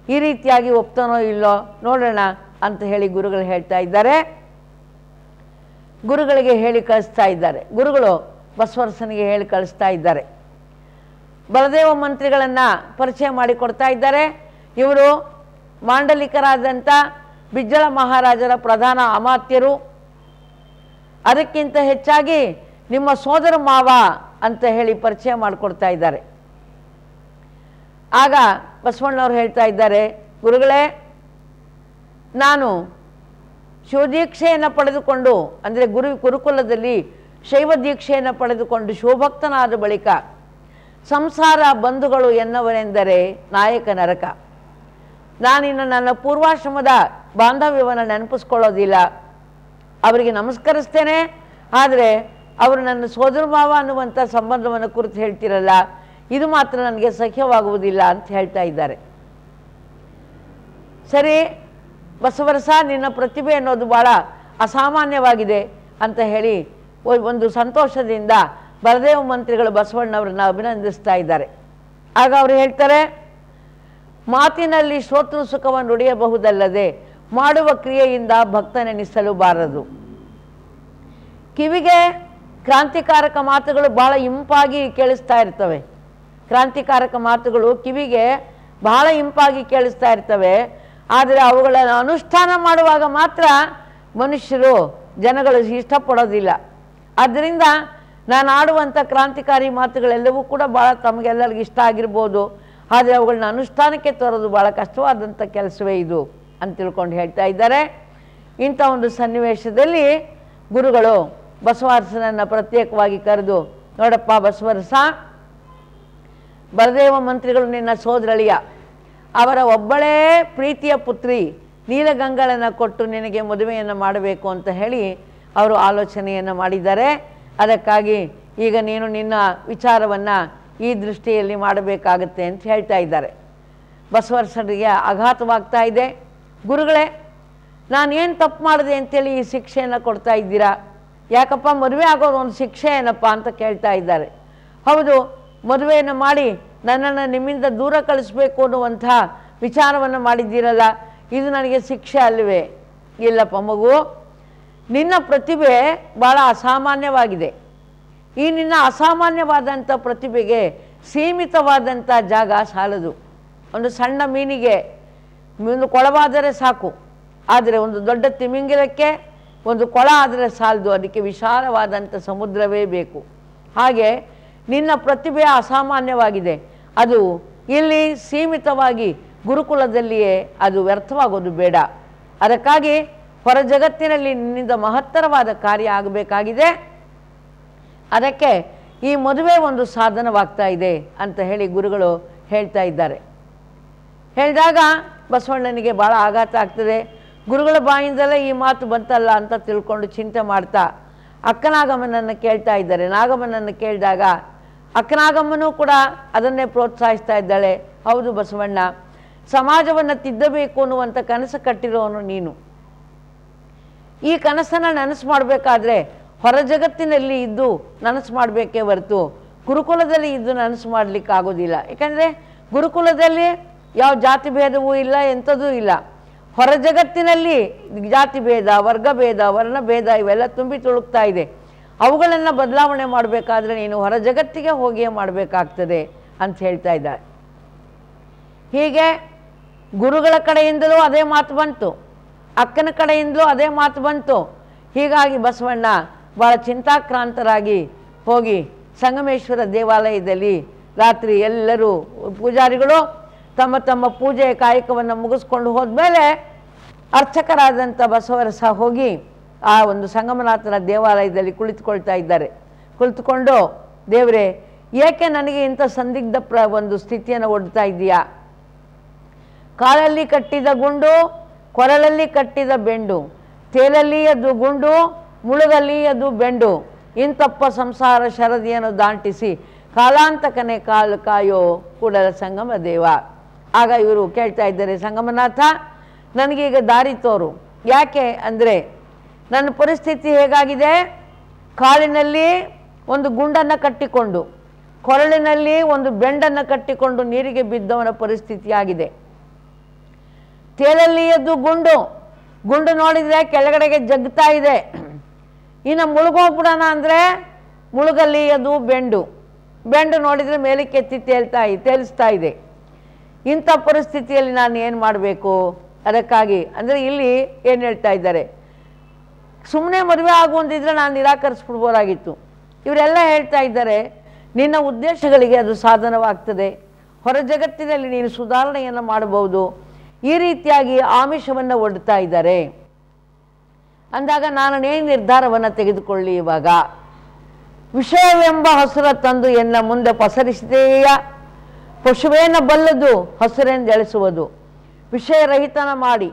ಈ ರೀತಿಯಾಗಿ ಒಪ್ತಾನೋ ಇಲ್ಲೋ ನೋಡೋಣ ಅಂತ ಹೇಳಿ ಗುರುಗಳು ಹೇಳ್ತಾ ಇದ್ದಾರೆ. ಗುರುಗಳಿಗೆ ಹೇಳಿ ಕಳಿಸ್ತಾ ಇದ್ದಾರೆ. ಗುರುಗಳು ಬಸವರಸನಿಗೆ ಹೇಳಿ ಕಳಿಸ್ತಾ ಇದ್ದಾರೆ. ಬಲದೇವ ಮಂತ್ರಿಗಳನ್ನು ಪರಿಚಯ ಮಾಡಿಕೊಡ್ತಾ ಇದ್ದಾರೆ. ಇವರು ಮಾಂಡಲಿಕರಾದಂಥ ಬಿಜ್ಜಳ ಮಹಾರಾಜರ ಪ್ರಧಾನ ಅಮಾತ್ಯರು, ಅದಕ್ಕಿಂತ ಹೆಚ್ಚಾಗಿ ನಿಮ್ಮ ಸೋದರ ಮಾವ ಅಂತ ಹೇಳಿ ಪರಿಚಯ ಮಾಡಿಕೊಡ್ತಾ ಇದ್ದಾರೆ. ಆಗ ಬಸವಣ್ಣವ್ರು ಹೇಳ್ತಾ ಇದ್ದಾರೆ, ಗುರುಗಳೇ, ನಾನು ಶಿವದೀಕ್ಷೆಯನ್ನು ಪಡೆದುಕೊಂಡು, ಅಂದರೆ ಗುರುಕುಲದಲ್ಲಿ ಶೈವ ದೀಕ್ಷೆಯನ್ನು ಪಡೆದುಕೊಂಡು ಶಿವಭಕ್ತನಾದ ಬಳಿಕ ಸಂಸಾರ ಬಂಧುಗಳು ಎನ್ನುವರೆಂದರೆ ನಾಯಕ ನರಕ. ನಾನಿನ್ನು ನನ್ನ ಪೂರ್ವಾಶ್ರಮದ ಬಾಂಧವ್ಯವನ್ನು ನೆನಪಿಸ್ಕೊಳ್ಳೋದಿಲ್ಲ. ಅವರಿಗೆ ನಮಸ್ಕರಿಸ್ತೇನೆ, ಆದರೆ ಅವರು ನನ್ನ ಸೋದರ ಮಾವ ಅನ್ನುವಂಥ ಸಂಬಂಧವನ್ನು ಕುರಿತು ಹೇಳ್ತಿರಲ್ಲ, ಇದು ಮಾತ್ರ ನನಗೆ ಸಖ್ಯವಾಗುವುದಿಲ್ಲ ಅಂತ ಹೇಳ್ತಾ ಇದ್ದಾರೆ. ಸರಿ, ಬಸವರಸ, ನಿನ್ನ ಪ್ರತಿಭೆ ಅನ್ನೋದು ಭಾಳ ಅಸಾಮಾನ್ಯವಾಗಿದೆ ಅಂತ ಹೇಳಿ ಒಂದು ಸಂತೋಷದಿಂದ ಬಲದೇವ ಮಂತ್ರಿಗಳು ಬಸವಣ್ಣವ್ರನ್ನ ಅಭಿನಂದಿಸ್ತಾ ಇದ್ದಾರೆ. ಆಗ ಅವರು ಹೇಳ್ತಾರೆ, ಮಾತಿನಲ್ಲಿ ಶ್ರೋತೃ ಸುಖವನ್ನು ನುಡಿಯಬಹುದಲ್ಲದೆ ಮಾಡುವ ಕ್ರಿಯೆಯಿಂದ ಭಕ್ತನೆನಿಸಲು ಬಾರದು. ಕಿವಿಗೆ ಕ್ರಾಂತಿಕಾರಕ ಮಾತುಗಳು ಬಹಳ ಇಂಪಾಗಿ ಕೇಳಿಸ್ತಾ ಇರ್ತವೆ. ಕ್ರಾಂತಿಕಾರಕ ಮಾತುಗಳು ಕಿವಿಗೆ ಬಹಳ ಇಂಪಾಗಿ ಕೇಳಿಸ್ತಾ ಇರ್ತವೆ. ಆದರೆ ಅವುಗಳನ್ನು ಅನುಷ್ಠಾನ ಮಾಡುವಾಗ ಮಾತ್ರ ಮನುಷ್ಯರು ಜನಗಳು ಇಷ್ಟಪಡೋದಿಲ್ಲ. ಆದ್ದರಿಂದ ನಾನು ಆಡುವಂಥ ಕ್ರಾಂತಿಕಾರಿ ಮಾತುಗಳೆಲ್ಲವೂ ಕೂಡ ಭಾಳ ತಮಗೆಲ್ಲರಿಗೂ ಇಷ್ಟ ಆಗಿರ್ಬೋದು. ಆದರೆ ಅವುಗಳನ್ನ ಅನುಷ್ಠಾನಕ್ಕೆ ತರೋದು ಭಾಳ ಕಷ್ಟವಾದಂಥ ಕೆಲಸವೇ ಇದು ಅಂತ ತಿಳ್ಕೊಂಡು ಹೇಳ್ತಾ ಇದ್ದಾರೆ. ಇಂಥ ಒಂದು ಸನ್ನಿವೇಶದಲ್ಲಿ ಗುರುಗಳು ಬಸವರಸನನ್ನು ಪ್ರತ್ಯೇಕವಾಗಿ ಕರೆದು, ನೋಡಪ್ಪ ಬಸವರಸ, ಬಲದೇವ ಮಂತ್ರಿಗಳು ನಿನ್ನ ಸೋದರಳಿಯ, ಅವರ ಒಬ್ಬಳೇ ಪ್ರೀತಿಯ ಪುತ್ರಿ ನೀಲಗಂಗಳನ್ನು ಕೊಟ್ಟು ನಿನಗೆ ಮದುವೆಯನ್ನು ಮಾಡಬೇಕು ಅಂತ ಹೇಳಿ ಅವರು ಆಲೋಚನೆಯನ್ನು ಮಾಡಿದ್ದಾರೆ. ಅದಕ್ಕಾಗಿ ಈಗ ನೀನು ನಿನ್ನ ವಿಚಾರವನ್ನು ಈ ದೃಷ್ಟಿಯಲ್ಲಿ ಮಾಡಬೇಕಾಗತ್ತೆ ಅಂತ ಹೇಳ್ತಾ ಇದ್ದಾರೆ. ಬಸವರಸರಿಗೆ ಆಘಾತವಾಗ್ತಾ ಇದೆ. ಗುರುಗಳೇ, ನಾನೇನು ತಪ್ಪು ಮಾಡಿದೆ ಅಂತೇಳಿ ಈ ಶಿಕ್ಷೆಯನ್ನು ಕೊಡ್ತಾ ಇದ್ದೀರಾ? ಯಾಕಪ್ಪ ಮದುವೆ ಆಗೋದು ಒಂದು ಶಿಕ್ಷೆ ಏನಪ್ಪ ಅಂತ ಕೇಳ್ತಾ ಇದ್ದಾರೆ. ಹೌದು, ಮದುವೆಯನ್ನು ಮಾಡಿ ನನ್ನನ್ನು ನಿಮ್ಮಿಂದ ದೂರ ಕಳಿಸ್ಬೇಕು ಅನ್ನುವಂಥ ವಿಚಾರವನ್ನು ಮಾಡಿದ್ದೀರಲ್ಲ, ಇದು ನನಗೆ ಶಿಕ್ಷೆ ಅಲ್ಲವೇ? ಇಲ್ಲಪ್ಪ ಮಗು, ನಿನ್ನ ಪ್ರತಿಭೆ ಭಾಳ ಅಸಾಮಾನ್ಯವಾಗಿದೆ. ಈ ನಿನ್ನ ಅಸಾಮಾನ್ಯವಾದಂಥ ಪ್ರತಿಭೆಗೆ ಸೀಮಿತವಾದಂಥ ಜಾಗ ಸಾಲದು. ಒಂದು ಸಣ್ಣ ಮೀನಿಗೆ ಒಂದು ಕೊಳವಾದರೆ ಸಾಕು, ಆದರೆ ಒಂದು ದೊಡ್ಡ ತಿಮಿಂಗಿಲಕ್ಕೆ ಒಂದು ಕೊಳ ಆದರೆ ಸಾಲದು, ಅದಕ್ಕೆ ವಿಶಾಲವಾದಂಥ ಸಮುದ್ರವೇ ಬೇಕು. ಹಾಗೆ ನಿನ್ನ ಪ್ರತಿಭೆ ಅಸಾಮಾನ್ಯವಾಗಿದೆ. ಅದು ಇಲ್ಲಿ ಸೀಮಿತವಾಗಿ ಗುರುಕುಲದಲ್ಲಿಯೇ ಅದು ವ್ಯರ್ಥವಾಗೋದು ಬೇಡ. ಅದಕ್ಕಾಗಿ ಹೊರ ಜಗತ್ತಿನಲ್ಲಿ ನಿನ್ನಿಂದ ಮಹತ್ತರವಾದ ಕಾರ್ಯ ಆಗಬೇಕಾಗಿದೆ. ಅದಕ್ಕೆ ಈ ಮದುವೆ ಒಂದು ಸಾಧನವಾಗ್ತಾ ಇದೆ ಅಂತ ಹೇಳಿ ಗುರುಗಳು ಹೇಳ್ತಾ ಇದ್ದಾರೆ. ಹೇಳಿದಾಗ ಬಸವಣ್ಣನಿಗೆ ಭಾಳ ಆಘಾತ ಆಗ್ತದೆ. ಗುರುಗಳ ಬಾಯಿಂದಲೇ ಈ ಮಾತು ಬಂತಲ್ಲ ಅಂತ ತಿಳ್ಕೊಂಡು ಚಿಂತೆ ಮಾಡ್ತಾ ಅಕ್ಕನಾಗಮ್ಮನನ್ನು ಕೇಳ್ತಾ ಇದ್ದಾರೆ. ನಾಗಮ್ಮನನ್ನು ಕೇಳಿದಾಗ ಅಕ್ಕನಾಗಮ್ಮನೂ ಕೂಡ ಅದನ್ನೇ ಪ್ರೋತ್ಸಾಹಿಸ್ತಾ ಇದ್ದಾಳೆ. ಹೌದು ಬಸವಣ್ಣ, ಸಮಾಜವನ್ನು ತಿದ್ದಬೇಕು ಅನ್ನುವಂಥ ಕನಸು ಕಟ್ಟಿರೋನು ನೀನು. ಈ ಕನಸನ್ನು ನನಸು ಮಾಡಬೇಕಾದ್ರೆ ಹೊರ ಜಗತ್ತಿನಲ್ಲಿ ಇದ್ದು ನನಸು ಮಾಡಬೇಕೇ ಹೊರತು ಗುರುಕುಲದಲ್ಲಿ ಇದ್ದು ನನಸು ಮಾಡಲಿಕ್ಕೆ ಆಗೋದಿಲ್ಲ. ಯಾಕಂದರೆ ಗುರುಕುಲದಲ್ಲಿ ಯಾವ ಜಾತಿ ಭೇದವೂ ಇಲ್ಲ, ಎಂಥದೂ ಇಲ್ಲ. ಹೊರ ಜಗತ್ತಿನಲ್ಲಿ ಜಾತಿ ಭೇದ, ವರ್ಗ ಭೇದ, ವರ್ಣ ಭೇದ ಇವೆಲ್ಲ ತುಂಬಿ ತುಳುಕ್ತಾ ಇದೆ. ಅವುಗಳನ್ನು ಬದಲಾವಣೆ ಮಾಡಬೇಕಾದ್ರೆ ನೀನು ಹೊರ ಜಗತ್ತಿಗೆ ಹೋಗಿಯೇ ಮಾಡಬೇಕಾಗ್ತದೆ ಅಂತ ಹೇಳ್ತಾ ಇದ್ದಾರೆ. ಹೀಗೆ ಗುರುಗಳ ಕಡೆಯಿಂದಲೂ ಅದೇ ಮಾತು ಬಂತು, ಅಕ್ಕನ ಕಡೆಯಿಂದಲೂ ಅದೇ ಮಾತು ಬಂತು. ಹೀಗಾಗಿ ಬಸವಣ್ಣ ಭಾಳ ಚಿಂತಾಕ್ರಾಂತರಾಗಿ ಹೋಗಿ ಸಂಗಮೇಶ್ವರ ದೇವಾಲಯದಲ್ಲಿ ರಾತ್ರಿ ಎಲ್ಲರೂ ಪೂಜಾರಿಗಳು ತಮ್ಮ ತಮ್ಮ ಪೂಜೆಯ ಕಾಯಕವನ್ನು ಮುಗಿಸ್ಕೊಂಡು ಹೋದ್ಮೇಲೆ ಅರ್ಚಕರಾದಂಥ ಬಸವರಸ ಹೋಗಿ ಆ ಒಂದು ಸಂಗಮನಾಥನ ದೇವಾಲಯದಲ್ಲಿ ಕುಳಿತುಕೊಳ್ತಾ ಇದ್ದಾರೆ. ಕುಳಿತುಕೊಂಡು, ದೇವರೇ, ಏಕೆ ನನಗೆ ಇಂಥ ಸಂದಿಗ್ಧ ಒಂದು ಸ್ಥಿತಿಯನ್ನು ಒಡ್ತಾ ಇದೆಯಾ? ಕಾಲಲ್ಲಿ ಕಟ್ಟಿದ ಗುಂಡು, ಕೊರಳಲ್ಲಿ ಕಟ್ಟಿದ ಬೆಂಡು, ತೇಲಲ್ಲಿ ಅದು ಗುಂಡು, ಮುಳುಗಲ್ಲಿ ಅದು ಬೆಂಡು, ಇಂತಪ್ಪ ಸಂಸಾರ ಶರದಿಯನ್ನು ದಾಂಟಿಸಿ ಕಾಲಾಂತಕನೇ ಕಾಲು ಕಾಯೋ ಕೂಡಲ ಸಂಗಮ ದೇವ. ಆಗ ಇವರು ಕೇಳ್ತಾ ಇದ್ದಾರೆ, ಸಂಗಮನಾಥ, ನನಗೀಗ ದಾರಿ ತೋರು. ಯಾಕೆ ಅಂದರೆ ನನ್ನ ಪರಿಸ್ಥಿತಿ ಹೇಗಾಗಿದೆ? ಕಾಲಿನಲ್ಲಿ ಒಂದು ಗುಂಡನ್ನು ಕಟ್ಟಿಕೊಂಡು, ಕೊರಳಿನಲ್ಲಿ ಒಂದು ಬೆಂಡನ್ನು ಕಟ್ಟಿಕೊಂಡು ನೀರಿಗೆ ಬಿದ್ದವನ ಪರಿಸ್ಥಿತಿ ಆಗಿದೆ. ತೇಲಲ್ಲಿ ಎದ್ದು ಗುಂಡು, ಗುಂಡು ನೋಡಿದರೆ ಕೆಳಗಡೆಗೆ ಜಗ್ತಾ ಇದೆ. ಇನ್ನು ಮುಳುಗೋಗ್ಬಿಡೋಣ ಅಂದರೆ ಮುಳುಗಲ್ಲಿ ಅದು ಬೆಂಡು, ಬೆಂಡು ನೋಡಿದರೆ ಮೇಲಕ್ಕೆ ಎತ್ತಿ ತೇಲಿಸ್ತಾ ಇದೆ. ಇಂಥ ಪರಿಸ್ಥಿತಿಯಲ್ಲಿ ನಾನು ಏನು ಮಾಡಬೇಕು? ಅದಕ್ಕಾಗಿ ಅಂದರೆ ಇಲ್ಲಿ ಏನು ಹೇಳ್ತಾ ಇದ್ದಾರೆ, ಸುಮ್ಮನೆ ಮದುವೆ ಆಗುವಂತಿದ್ರೆ ನಾನು ನಿರಾಕರಿಸ್ಬಿಡ್ಬೋದಾಗಿತ್ತು. ಇವರೆಲ್ಲ ಹೇಳ್ತಾ ಇದ್ದಾರೆ, ನಿನ್ನ ಉದ್ದೇಶಗಳಿಗೆ ಅದು ಸಾಧನವಾಗ್ತದೆ, ಹೊರ ಜಗತ್ತಿನಲ್ಲಿ ನೀನು ಸುಧಾರಣೆಯನ್ನು ಮಾಡಬಹುದು. ಈ ರೀತಿಯಾಗಿ ಆಮಿಷವನ್ನು ಒಡ್ತಾ ಇದ್ದಾರೆ. ಅಂದಾಗ ನಾನೇನು ನಿರ್ಧಾರವನ್ನು ತೆಗೆದುಕೊಳ್ಳಿ? ಇವಾಗ ವಿಷಯವೆಂಬ ಹಸುರ ತಂದು ಎನ್ನ ಮುಂದೆ ಪಸರಿಸಿದೆಯ, ಪಶುವೇನ ಬಲ್ಲದು ಹಸುರೆಂದೆಳೆಸುವುದು, ವಿಷಯರಹಿತನ ಮಾಡಿ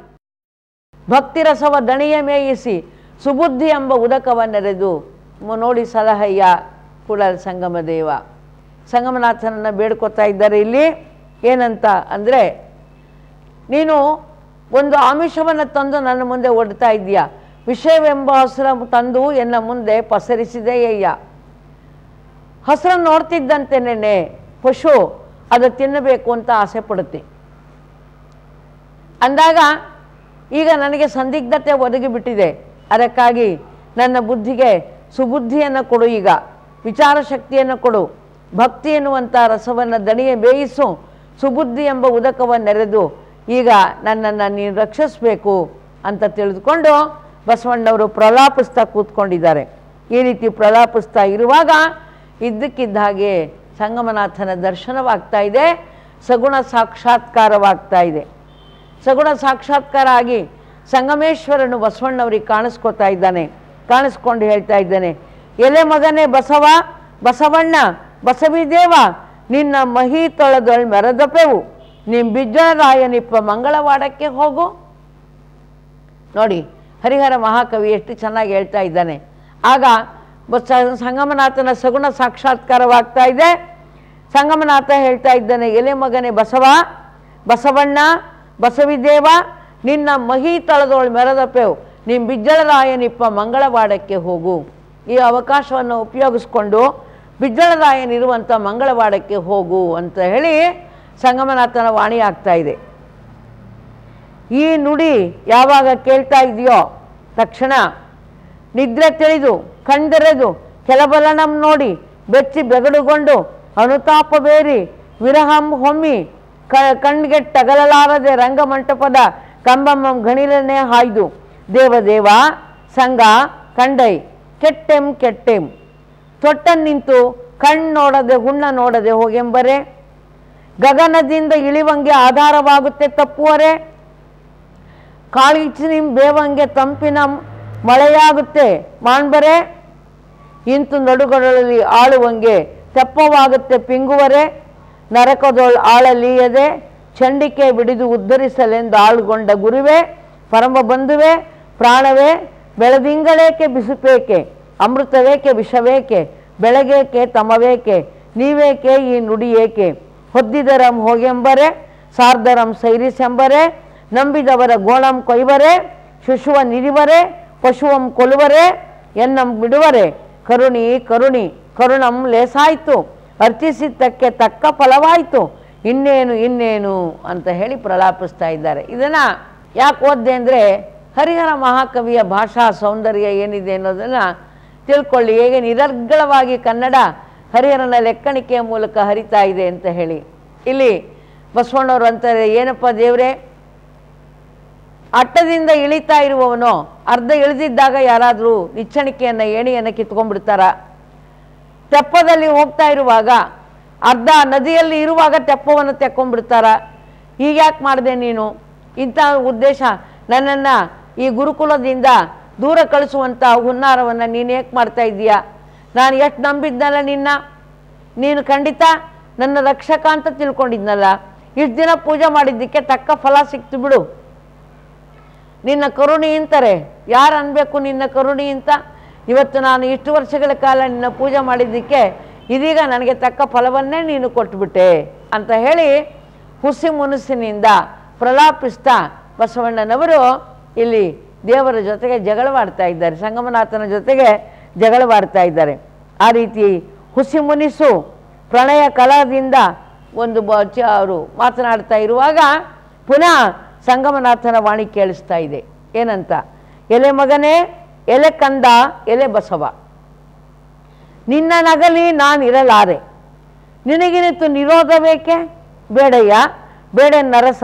ಭಕ್ತಿರಸವ ದಣಿಯ ಮೇಯಿಸಿ ಸುಬುದ್ಧಿ ಎಂಬ ಉದಕವನ್ನೆರೆದು ನೋಡಿ ಸಲಹಯ್ಯ ಕೂಡಲ ಸಂಗಮ ದೇವ. ಸಂಗಮನಾಥನನ್ನು ಬೇಡ್ಕೊತಾ ಇದ್ದಾರೆ. ಇಲ್ಲಿ ಏನಂತ ಅಂದರೆ, ನೀನು ಒಂದು ಆಮಿಷವನ್ನು ತಂದು ನನ್ನ ಮುಂದೆ ಒಡ್ತಾ ಇದೆಯಾ. ವಿಷಯವೆಂಬ ಹಸುರ ತಂದು ಎನ್ನ ಮುಂದೆ ಪಸರಿಸಿದೆಯ್ಯ. ಹಸುರನ್ನು ನೋಡ್ತಿದ್ದಂತೆನೇ ಪಶು ಅದು ತಿನ್ನಬೇಕು ಅಂತ ಆಸೆ ಪಡುತ್ತೆ. ಅಂದಾಗ ಈಗ ನನಗೆ ಸಂದಿಗ್ಧತೆ ಒದಗಿಬಿಟ್ಟಿದೆ. ಅದಕ್ಕಾಗಿ ನನ್ನ ಬುದ್ಧಿಗೆ ಸುಬುದ್ಧಿಯನ್ನು ಕೊಡು, ಈಗ ವಿಚಾರ ಶಕ್ತಿಯನ್ನು ಕೊಡು, ಭಕ್ತಿ ಎನ್ನುವಂಥ ರಸವನ್ನು ದಣಿಯೇ ಬೇಯಿಸು, ಸುಬುದ್ಧಿ ಎಂಬ ಉದಕವನ್ನು ನೆರೆದು ಈಗ ನನ್ನನ್ನು ನೀನು ರಕ್ಷಿಸಬೇಕು ಅಂತ ತಿಳಿದುಕೊಂಡು ಬಸವಣ್ಣವರು ಪ್ರಲಾಪಿಸ್ತಾ ಕೂತ್ಕೊಂಡಿದ್ದಾರೆ. ಈ ರೀತಿ ಪ್ರಲಾಪಿಸ್ತಾ ಇರುವಾಗ ಇದ್ದಕ್ಕಿದ್ದ ಹಾಗೆ ಸಂಗಮನಾಥನ ದರ್ಶನವಾಗ್ತಾ ಇದೆ, ಸಗುಣ ಸಾಕ್ಷಾತ್ಕಾರವಾಗ್ತಾ ಇದೆ. ಸಗುಣ ಸಾಕ್ಷಾತ್ಕಾರ ಆಗಿ ಸಂಗಮೇಶ್ವರನು ಬಸವಣ್ಣವ್ರಿಗೆ ಕಾಣಿಸ್ಕೊತಾ ಇದ್ದಾನೆ. ಕಾಣಿಸ್ಕೊಂಡು ಹೇಳ್ತಾ ಇದ್ದಾನೆ, ಎಲೆ ಮಗನೇ ಬಸವ, ಬಸವಣ್ಣ, ಬಸವಿದೇವ, ನಿನ್ನ ಮಹಿ ತೊಳೆದೊಳ್ ಮೆರೆದಪೆವು, ನಿಮ್ಮ ಬಿಜ್ಜಳರಾಯನಿಪ್ಪ ಮಂಗಳವಾಡಕ್ಕೆ ಹೋಗು. ನೋಡಿ, ಹರಿಹರ ಮಹಾಕವಿ ಎಷ್ಟು ಚೆನ್ನಾಗಿ ಹೇಳ್ತಾ ಇದ್ದಾನೆ. ಆಗ ಸಂಗಮನಾಥನ ಸಗುಣ ಸಾಕ್ಷಾತ್ಕಾರವಾಗ್ತಾ ಇದೆ. ಸಂಗಮನಾಥ ಹೇಳ್ತಾ ಇದ್ದಾನೆ, ಎಲೆ ಮಗನೇ ಬಸವ, ಬಸವಣ್ಣ, ಬಸವಿದೇವ, ನಿನ್ನ ಮಹಿ ತಳದೋಳು ಮೆರೆದಪೆವು, ನಿಮ್ಮ ಬಿಜ್ಜಳರಾಯನಿಪ್ಪ ಮಂಗಳವಾಡಕ್ಕೆ ಹೋಗು. ಈ ಅವಕಾಶವನ್ನು ಉಪಯೋಗಿಸ್ಕೊಂಡು ಬಿಜ್ಜಳರಾಯನಿರುವಂಥ ಮಂಗಳವಾಡಕ್ಕೆ ಹೋಗು ಅಂತ ಹೇಳಿ ಸಂಗಮನಾಥನ ವಾಣಿ ಆಗ್ತಾ ಇದೆ. ಈ ನುಡಿ ಯಾವಾಗ ಕೇಳ್ತಾ ಇದೆಯೋ ತಕ್ಷಣ ನಿದ್ರೆ ತಿಳಿದು ಕಣ್ದೆರೆದು ಕೆಲಬಲನಂ ನೋಡಿ ಬೆಚ್ಚಿ ಬೆಗಡುಗೊಂಡು ಅನುತಾಪ ಬೇರಿ ವಿರಹಂ ಹೊಮ್ಮಿ ಕಣ್ಗೆಟ್ಟಗಲಾರದೆ ರಂಗಮಂಟಪದ ಕಂಬಮ್ಮಂ ಗಣಿಲನೆ ಹಾಯ್ದು ದೇವದೇವ ಸಂಗ ಕಂಡೈ ಕೆಟ್ಟೆಂ ಕೆಟ್ಟೆಂ ತೊಟ್ಟನ್ನಿಂತು ಕಣ್ಣೋಡದೆ ಹುಣ್ಣ ನೋಡದೆ ಹೋಗೆಂಬರೆ ಗಗನದಿಂದ ಇಳಿವಂಗೆ ಆಧಾರವಾಗುತ್ತೆ ತಪ್ಪುವರೆ ಕಾಳಿಚಿನಿಂ ಬೇವಂಗೆ ತಂಪಿನ ಮಳೆಯಾಗುತ್ತೆ ಮಾಣ್ಬರೆ ಇಂತು ನಡುಗಳಲ್ಲಿ ಆಳುವಂಗೆ ತೆಪ್ಪವಾಗುತ್ತೆ ಪಿಂಗುವರೆ ನರಕದೊಳ್ ಆಳಲೀಯದೆ ಚಂಡಿಕೆ ಬಿಡಿದು ಉದ್ಧರಿಸಲೆಂದು ಆಳುಗೊಂಡ ಗುರುವೆ ಪರಮ ಬಂಧುವೆ ಪ್ರಾಣವೇ ಬೆಳದಿಂಗಳೇಕೆ ಬಿಸುಪೇಕೆ ಅಮೃತವೇಕೆ ವಿಷವೇಕೆ ಬೆಳಗೇಕೆ ತಮವೇಕೆ ನೀವೇಕೆ ಈ ನುಡಿ ಏಕೆ ಹೊದ್ದಿದರಂ ಹೋಗೆಂಬರೆ ಸಾರ್ಧರಂ ಸೈರಿಸೆಂಬರೆ ನಂಬಿದವರ ಗೋಣಂ ಕೊಯ್ವರೆ ಶಿಶುವ ನಿರಿವರೆ ಪಶುವಂ ಕೊಲುವರೆ ಎನ್ನಂ ಬಿಡುವರೆ ಕರುಣಿ ಕರುಣಿ ಕರುಣಂ ಲೇಸಾಯಿತು ಅರ್ಚಿಸಿದ್ದಕ್ಕೆ ತಕ್ಕ ಫಲವಾಯಿತು ಇನ್ನೇನು ಇನ್ನೇನು ಅಂತ ಹೇಳಿ ಪ್ರಲಾಪಿಸ್ತಾ ಇದ್ದಾರೆ. ಇದನ್ನು ಯಾಕೆ ಓದ್ದೆ ಅಂದರೆ ಹರಿಹರ ಮಹಾಕವಿಯ ಭಾಷಾ ಸೌಂದರ್ಯ ಏನಿದೆ ಅನ್ನೋದನ್ನು ತಿಳ್ಕೊಳ್ಳಿ, ಹೇಗೆ ನಿರರ್ಗಳವಾಗಿ ಕನ್ನಡ ಹರಿಹರನ ಲೆಕ್ಕಣಿಕೆಯ ಮೂಲಕ ಹರಿತಾ ಇದೆ ಅಂತ ಹೇಳಿ. ಇಲ್ಲಿ ಬಸವಣ್ಣವರು ಅಂತಾರೆ, ಏನಪ್ಪ ದೇವರೇ, ಅಟ್ಟದಿಂದ ಇಳಿತಾ ಇರುವವನು ಅರ್ಧ ಇಳಿದಿದ್ದಾಗ ಯಾರಾದರೂ ನಿಚ್ಚಣಿಕೆಯನ್ನು ಏಣಿಯನ್ನು ಕಿತ್ಕೊಂಡ್ಬಿಡ್ತಾರ? ತೆಪ್ಪದಲ್ಲಿ ಹೋಗ್ತಾ ಇರುವಾಗ ಅರ್ಧ ನದಿಯಲ್ಲಿ ಇರುವಾಗ ತೆಪ್ಪವನ್ನು ತೆಕ್ಕೊಂಡ್ಬಿಡ್ತಾರ? ಈಗ ಯಾಕೆ ಮಾಡಿದೆ ನೀನು? ಇಂಥ ಉದ್ದೇಶ ನನ್ನನ್ನು ಈ ಗುರುಕುಲದಿಂದ ದೂರ ಕಳಿಸುವಂಥ ಹುನ್ನಾರವನ್ನು ನೀನು ಏಕೆ ಮಾಡ್ತಾ ಇದ್ದೀಯಾ? ನಾನು ಎಷ್ಟು ನಂಬಿದ್ನಲ್ಲ ನಿನ್ನ, ನೀನು ಖಂಡಿತ ನನ್ನ ರಕ್ಷಕ ಅಂತ ತಿಳ್ಕೊಂಡಿದ್ನಲ್ಲ, ಇಷ್ಟು ದಿನ ಪೂಜೆ ಮಾಡಿದ್ದಕ್ಕೆ ತಕ್ಕ ಫಲ ಸಿಕ್ತು ಬಿಡು. ನಿನ್ನ ಕರುಣಿ ಅಂತಾರೆ, ಯಾರು ಅನ್ಬೇಕು ನಿನ್ನ ಕರುಣಿ ಅಂತ? ಇವತ್ತು ನಾನು ಇಷ್ಟು ವರ್ಷಗಳ ಕಾಲ ನಿನ್ನ ಪೂಜೆ ಮಾಡಿದ್ದಕ್ಕೆ ಇದೀಗ ನನಗೆ ತಕ್ಕ ಫಲವನ್ನೇ ನೀನು ಕೊಟ್ಟುಬಿಟ್ಟೆ ಅಂತ ಹೇಳಿ ಹುಸಿ ಮುನಸ್ಸಿನಿಂದ ಪ್ರಲಾಪಿಸ್ತಾ ಬಸವಣ್ಣನವರು ಇಲ್ಲಿ ದೇವರ ಜೊತೆಗೆ ಜಗಳವಾಡ್ತಾ ಇದ್ದಾರೆ, ಸಂಗಮನಾಥನ ಜೊತೆಗೆ ಜಗಳವಾಡ್ತಾ ಇದ್ದಾರೆ. ಆ ರೀತಿ ಹುಸಿ ಮುನಿಸು ಪ್ರಣಯ ಕಲಾದಿಂದ ಒಂದು ಅವರು ಮಾತನಾಡ್ತಾ ಇರುವಾಗ ಪುನಃ ಸಂಗಮನಾಥನ ವಾಣಿ ಕೇಳಿಸ್ತಾ ಇದೆ. ಏನಂತ? ಎಲೆ ಮಗನೇ, ಎಲೆ ಕಂದ, ಎಲೆ ಬಸವ, ನಿನ್ನ ನಗಲಿ ನಾನಿರಲಾರೆ, ನಿನಗಿನಿತು ನಿರೋಧವೇಕೆ? ಬೇಡಯ್ಯ ಬೇಡ ನರಸ